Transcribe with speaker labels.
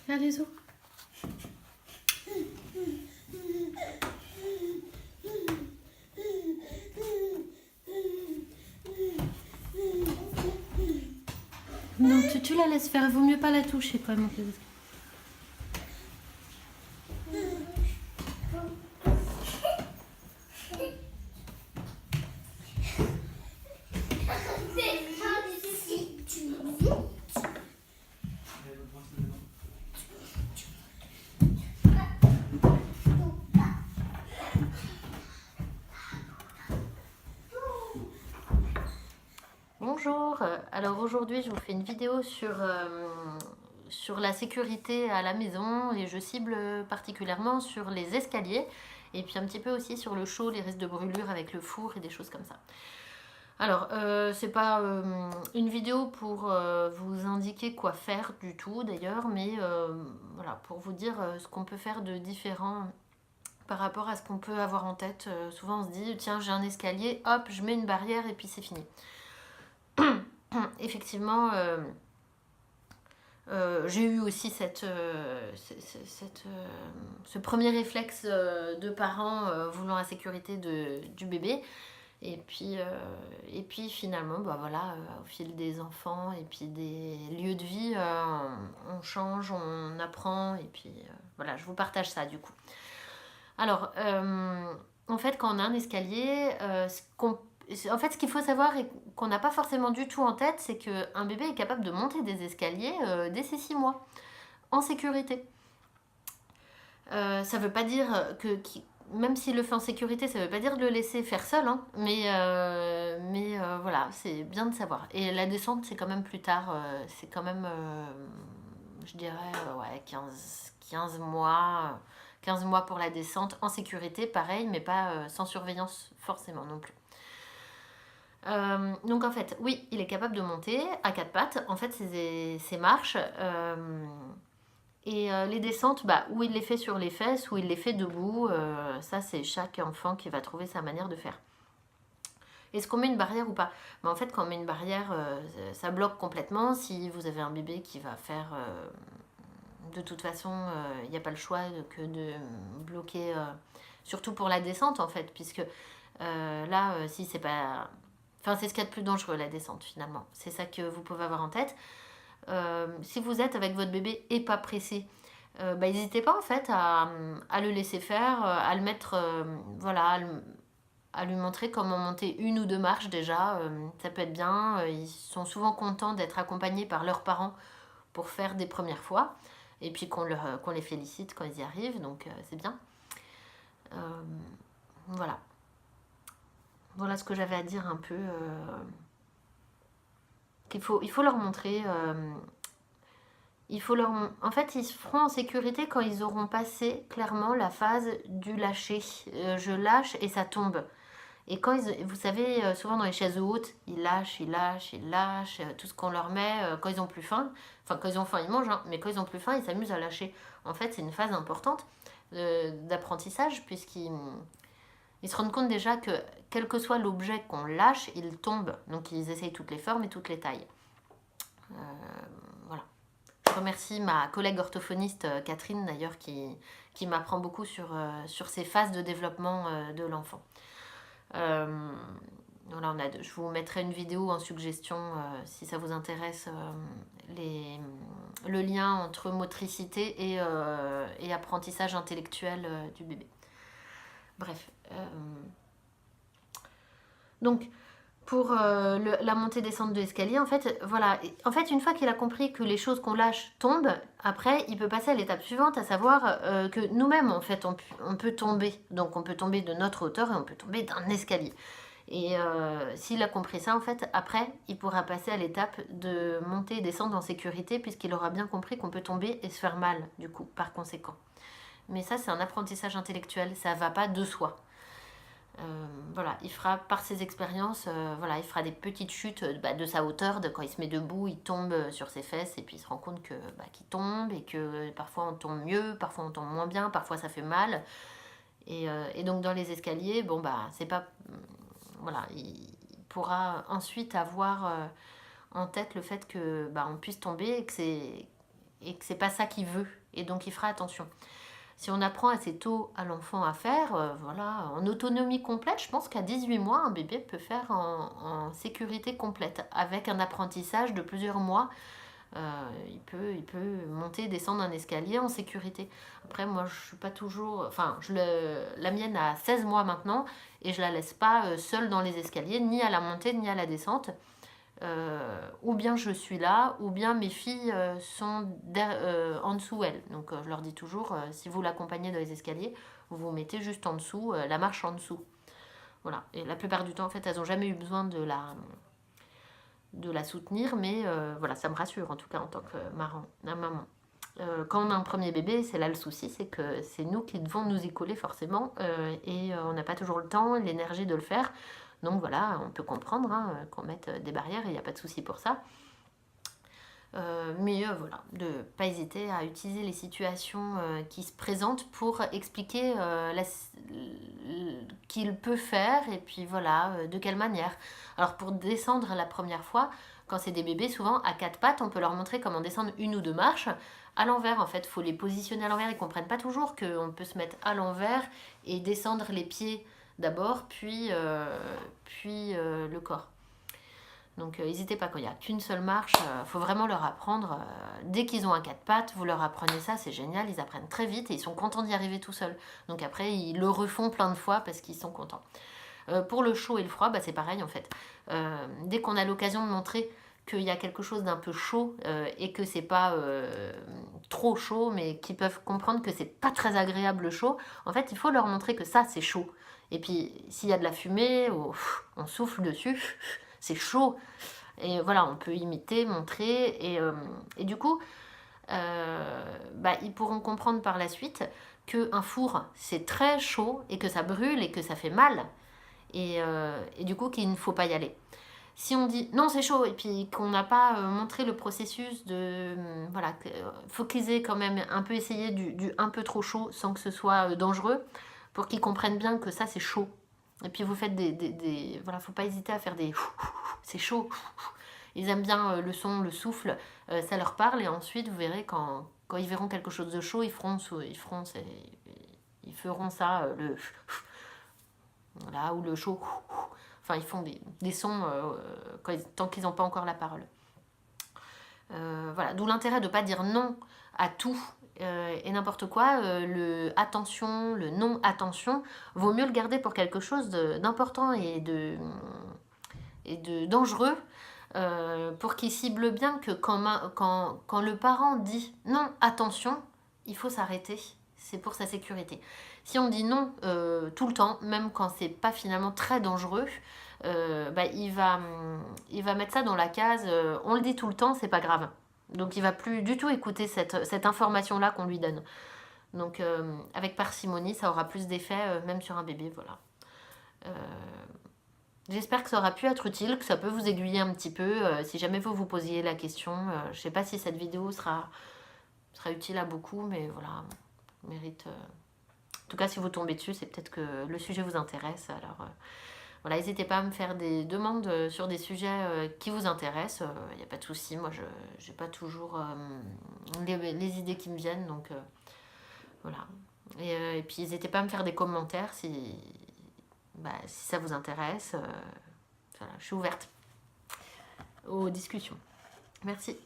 Speaker 1: Fais les os. Non, tu la laisses faire. Il vaut mieux pas la toucher quand même. Bonjour, alors aujourd'hui je vous fais une vidéo sur la sécurité à la maison et je cible particulièrement sur les escaliers et puis un petit peu aussi sur le chaud, les risques de brûlure avec le four et des choses comme ça. Alors, c'est pas une vidéo pour vous indiquer quoi faire du tout d'ailleurs, mais voilà, pour vous dire ce qu'on peut faire de différent par rapport à ce qu'on peut avoir en tête. Souvent on se dit, tiens j'ai un escalier, hop, je mets une barrière et puis c'est fini. Effectivement, j'ai eu aussi ce premier réflexe de parents voulant la sécurité du bébé. Et puis finalement, bah voilà, au fil des enfants et puis des lieux de vie, on change, on apprend. Et puis voilà, je vous partage ça du coup. Alors, en fait, quand on a un escalier, ce qu'il faut savoir et qu'on n'a pas forcément du tout en tête, c'est qu'un bébé est capable de monter des escaliers dès ses 6 mois, en sécurité. Ça veut pas dire même s'il le fait en sécurité, ça veut pas dire de le laisser faire seul, hein, mais voilà, c'est bien de savoir. Et la descente, c'est quand même plus tard, c'est quand même, je dirais, ouais, 15 mois. 15 mois pour la descente en sécurité, pareil, mais pas sans surveillance forcément non plus. Donc en fait, oui, il est capable de monter à 4 pattes. En fait, ses marches. Et les descentes, bah, ou il les fait sur les fesses, ou il les fait debout. Ça, c'est chaque enfant qui va trouver sa manière de faire. Est-ce qu'on met une barrière ou pas? Bah, en fait, quand on met une barrière, ça bloque complètement. Si vous avez un bébé qui va faire... de toute façon, il n'y a pas le choix que de bloquer, surtout pour la descente en fait, puisque là, si c'est pas... Enfin, c'est ce qu'il y a de plus dangereux, la descente finalement. C'est ça que vous pouvez avoir en tête. Si vous êtes avec votre bébé et pas pressé, bah, n'hésitez pas en fait à le laisser faire, à le mettre, voilà, à lui montrer comment monter une ou deux marches déjà. Ça peut être bien. Ils sont souvent contents d'être accompagnés par leurs parents pour faire des premières fois. Et puis qu'on les félicite quand ils y arrivent, donc c'est bien. Voilà. Voilà ce que j'avais à dire un peu. Il faut leur montrer. En fait, ils se feront en sécurité quand ils auront passé clairement la phase du lâcher. Je lâche et ça tombe. Et quand vous savez, souvent dans les chaises hautes, ils lâchent, tout ce qu'on leur met. Quand ils ont plus faim, enfin quand ils ont faim, ils mangent, hein, mais quand ils ont plus faim, ils s'amusent à lâcher. En fait, c'est une phase importante d'apprentissage, puisqu'ils se rendent compte déjà que quel que soit l'objet qu'on lâche, il tombe. Donc ils essayent toutes les formes et toutes les tailles. Voilà. Je remercie ma collègue orthophoniste Catherine d'ailleurs qui m'apprend beaucoup sur ces phases de développement de l'enfant. Voilà, je vous mettrai une vidéo en suggestion si ça vous intéresse, le lien entre motricité et apprentissage intellectuel du bébé. Bref. Donc, pour la montée-descente de l'escalier, en fait, voilà. En fait, une fois qu'il a compris que les choses qu'on lâche tombent, après, il peut passer à l'étape suivante, à savoir que nous-mêmes, en fait, on peut tomber. Donc, on peut tomber de notre hauteur et on peut tomber d'un escalier. Et s'il a compris ça, en fait, après, il pourra passer à l'étape de monter et descendre en sécurité, puisqu'il aura bien compris qu'on peut tomber et se faire mal, du coup, par conséquent. Mais ça, c'est un apprentissage intellectuel, ça va pas de soi. Voilà, il fera par ses expériences, voilà, il fera des petites chutes de sa hauteur, quand il se met debout, il tombe sur ses fesses et puis il se rend compte qu'il tombe et que parfois on tombe mieux, parfois on tombe moins bien, parfois ça fait mal. Et donc dans les escaliers, bon bah c'est pas... Voilà, il pourra ensuite avoir en tête le fait que on puisse tomber et que c'est pas ça qu'il veut, et donc il fera attention. Si on apprend assez tôt à l'enfant à faire, voilà, en autonomie complète, je pense qu'à 18 mois, un bébé peut faire en sécurité complète, avec un apprentissage de plusieurs mois. Il peut monter, descendre un escalier en sécurité. Après, moi, je suis pas toujours... Enfin, la mienne a 16 mois maintenant, et je la laisse pas seule dans les escaliers, ni à la montée, ni à la descente. Ou bien je suis là, ou bien mes filles sont en dessous elles. Donc je leur dis toujours, si vous l'accompagnez dans les escaliers, vous vous mettez juste en dessous, la marche en dessous. Voilà. Et la plupart du temps, en fait, elles n'ont jamais eu besoin de la soutenir, mais voilà, ça me rassure en tout cas en tant que maman. Quand on a un premier bébé, c'est là le souci, c'est que c'est nous qui devons nous y coller forcément, et on n'a pas toujours le temps, l'énergie de le faire. Donc voilà, on peut comprendre hein, qu'on mette des barrières, il n'y a pas de souci pour ça. Mais voilà, de ne pas hésiter à utiliser les situations qui se présentent pour expliquer qu'il peut faire, et puis voilà, de quelle manière. Alors pour descendre la première fois, quand c'est des bébés, souvent à quatre pattes, on peut leur montrer comment descendre une ou deux marches à l'envers. En fait, il faut les positionner à l'envers. Ils ne comprennent pas toujours qu'on peut se mettre à l'envers et descendre les pieds d'abord, puis le corps. Donc n'hésitez pas, quand il n'y a qu'une seule marche, faut vraiment leur apprendre. Dès qu'ils ont un quatre pattes, vous leur apprenez ça, c'est génial, ils apprennent très vite et ils sont contents d'y arriver tout seuls. Donc après, ils le refont plein de fois parce qu'ils sont contents. Pour le chaud et le froid, c'est pareil en fait. Dès qu'on a l'occasion de montrer qu'il y a quelque chose d'un peu chaud et que c'est pas trop chaud, mais qu'ils peuvent comprendre que c'est pas très agréable le chaud, en fait, il faut leur montrer que ça, c'est chaud. Et puis, s'il y a de la fumée, on souffle dessus, c'est chaud. Et voilà, on peut imiter, montrer, et du coup, ils pourront comprendre par la suite qu'un four, c'est très chaud, et que ça brûle, et que ça fait mal, et du coup, qu'il ne faut pas y aller. Si on dit non c'est chaud et puis qu'on n'a pas montré le processus de faut qu'ils aient quand même un peu essayé du un peu trop chaud sans que ce soit dangereux, pour qu'ils comprennent bien que ça c'est chaud. Et puis vous faites voilà, faut pas hésiter à faire des c'est chaud. Ils aiment bien le son, le souffle, ça leur parle, et ensuite vous verrez quand ils verront quelque chose de chaud, ils feront ça, voilà, ou le chaud. Enfin, ils font des sons tant qu'ils n'ont pas encore la parole. Voilà, d'où l'intérêt de ne pas dire non à tout et n'importe quoi. Le attention, le non attention, vaut mieux le garder pour quelque chose d'important et de dangereux, pour qu'il cible bien que quand le parent dit non attention, il faut s'arrêter. C'est pour sa sécurité. Si on dit non tout le temps, même quand c'est pas finalement très dangereux, il va mettre ça dans la case on le dit tout le temps, c'est pas grave. Donc il va plus du tout écouter cette information-là qu'on lui donne. Donc avec parcimonie, ça aura plus d'effet même sur un bébé, voilà. J'espère que ça aura pu être utile, que ça peut vous aiguiller un petit peu, si jamais vous vous posiez la question. Je sais pas si cette vidéo sera utile à beaucoup, mais voilà, mérite... En tout cas, si vous tombez dessus, c'est peut-être que le sujet vous intéresse. Alors voilà, n'hésitez pas à me faire des demandes sur des sujets qui vous intéressent. Il n'y a pas de souci, moi je n'ai pas toujours les idées qui me viennent, donc voilà. Et puis n'hésitez pas à me faire des commentaires si ça vous intéresse. Voilà, je suis ouverte aux discussions. Merci.